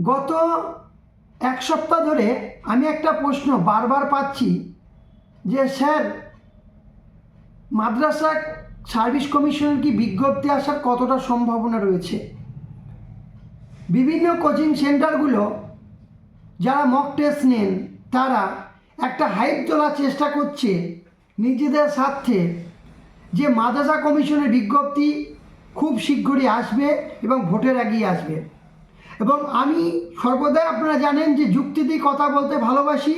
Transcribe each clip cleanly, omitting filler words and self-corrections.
গত এক সপ্তাহ ধরে আমি একটা প্রশ্ন বারবার পাচ্ছি যে স্যার, মাদ্রাসা সার্ভিস কমিশনের কি বিজ্ঞপ্তি আসার কতটা সম্ভাবনা রয়েছে? বিভিন্ন কোচিং সেন্টারগুলো যারা মক টেস্ট নেন তারা একটা হাইপ তোলার চেষ্টা করছে নিজেদের স্বার্থে যে মাদ্রাসা কমিশনের বিজ্ঞপ্তি খুব শীঘ্রই আসবে এবং ভোটের আগেই আসবে। এবং আমি সর্বদাই, আপনারা জানেন যে যুক্তি দিয়ে কথা বলতে ভালোবাসি,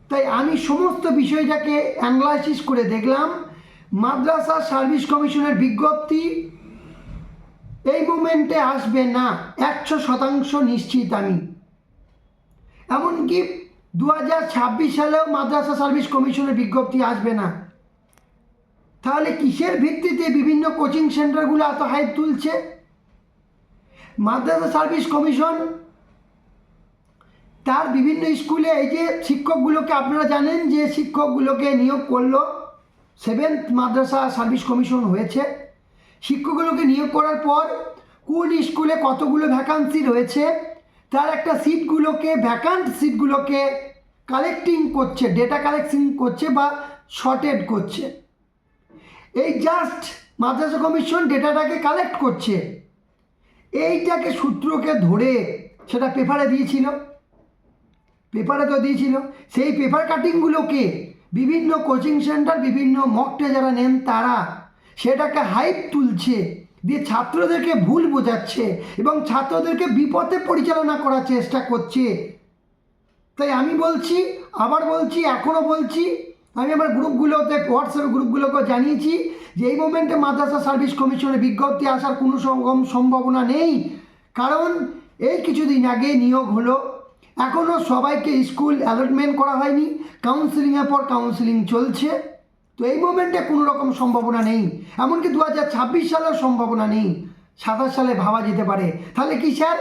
তাই আমি সমস্ত বিষয়টাকে অ্যানালাইসিস করে দেখলাম মাদ্রাসা সার্ভিস কমিশনের বিজ্ঞপ্তি এই মোমেন্টে আসবে না, 100% নিশ্চিত আমি। এমনকি 2026 সালেও মাদ্রাসা সার্ভিস কমিশনের বিজ্ঞপ্তি আসবে না। তাহলে কিসের ভিত্তিতে বিভিন্ন কোচিং সেন্টারগুলো এত হাইপ তুলছে? মাদ্রাসা সার্ভিস কমিশন তার বিভিন্ন স্কুলে এই যে শিক্ষকগুলোকে, আপনারা জানেন যে শিক্ষকগুলোকে নিয়োগ করলো, 7th মাদ্রাসা সার্ভিস কমিশন হয়েছে। শিক্ষকগুলোকে নিয়োগ করার পর কোন স্কুলে কতগুলো ভ্যাকান্সি রয়েছে তার একটা ভ্যাকান্ট সিটগুলোকে কালেক্টিং করছে, ডেটা কালেকশন করছে বা শর্টেড করছে। এই জাস্ট মাদ্রাসা কমিশন ডেটাটাকে কালেক্ট করছে, এইটাকে সূত্রকে ধরে সেটা পেপারে দিয়েছিল, সেই পেপার কাটিংগুলোকে বিভিন্ন কোচিং সেন্টার, বিভিন্ন মক টেস্ট যারা নেন তারা সেটাকে হাইপ তুলছে, দিয়ে ছাত্রদেরকে ভুল বোঝাচ্ছে এবং ছাত্রদেরকে বিপথে পরিচালনা করার চেষ্টা করছে। তাই আমি বলছি, আবার বলছি, এখনও বলছি, আমি আমার গ্রুপগুলোতে, হোয়াটসঅ্যাপ গ্রুপগুলোকে জানিয়েছি যে এই মোমেন্টে মাদ্রাসা সার্ভিস কমিশনের বিজ্ঞপ্তি আসার কোনো সম্ভাবনা নেই। কারণ এই কিছুদিন আগে নিয়োগ হলো, এখনও সবাইকে স্কুল অ্যালটমেন্ট করা হয়নি, কাউন্সিলিংয়ের পর কাউন্সিলিং চলছে। তো এই মোমেন্টে কোনো রকম সম্ভাবনা নেই, এমনকি 2026 সালেও সম্ভাবনা নেই, 27 সালে ভাবা যেতে পারে। তাহলে কি স্যার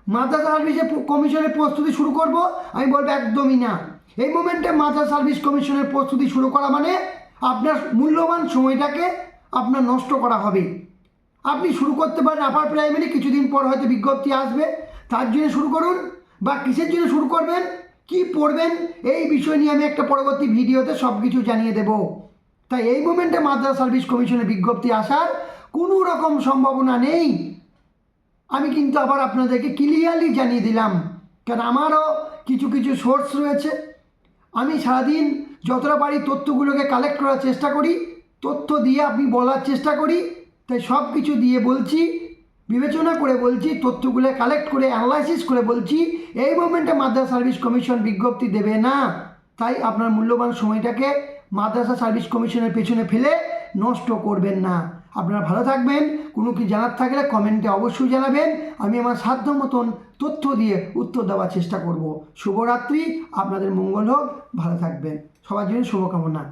মাদ্রাসা সার্ভিস কমিশনের প্রস্তুতি শুরু করব? আমি বলবো একদমই না। এই মোমেন্টে মাদ্রাসা সার্ভিস কমিশনের প্রস্তুতি শুরু করা মানে আপনার মূল্যবান সময়টাকে আপনার নষ্ট করা হবে। আপনি শুরু করতে পারেন আপার প্রাইমারি, কিছুদিন পর হয়তো বিজ্ঞপ্তি আসবে, তার জন্য শুরু করুন। বা কিসের জন্য শুরু করবেন, কি পড়বেন, এই বিষয় নিয়ে আমি একটা পরবর্তী ভিডিওতে সব কিছু জানিয়ে দেব। তাই এই মোমেন্টে মাদ্রাসা সার্ভিস কমিশনের বিজ্ঞপ্তি আসার কোনো রকম সম্ভাবনা নেই। আমি কিন্তু আবার আপনাদেরকে ক্লিয়ারলি জানিয়ে দিলাম, কারণ আমারও কিছু সোর্স রয়েছে। আমি সারাদিন যতটা পারি তথ্যগুলোকে কালেক্ট করার চেষ্টা করি, তথ্য দিয়ে আমি বলার চেষ্টা করি। তাই সব কিছু দিয়ে বলছি, বিবেচনা করে বলছি, তথ্যগুলো কালেক্ট করে অ্যানালাইসিস করে বলছি এই মোমেন্টে মাদ্রাসা সার্ভিস কমিশন বিজ্ঞপ্তি দেবে না। তাই আপনার মূল্যবান সময়টাকে মাদ্রাসা সার্ভিস কমিশনের পেছনে ফেলে নষ্ট করবেন না। আপনারা ভালো থাকবেন। কোনো কি জানার থাকলে কমেন্টে অবশ্যই জানাবেন, আমি আমার সাধ্য মতন তথ্য দিয়ে উত্তর দেওয়ার চেষ্টা করব। শুভরাত্রি, আপনাদের মঙ্গল হোক, ভালো থাকবেন, সবার জন্য শুভকামনা।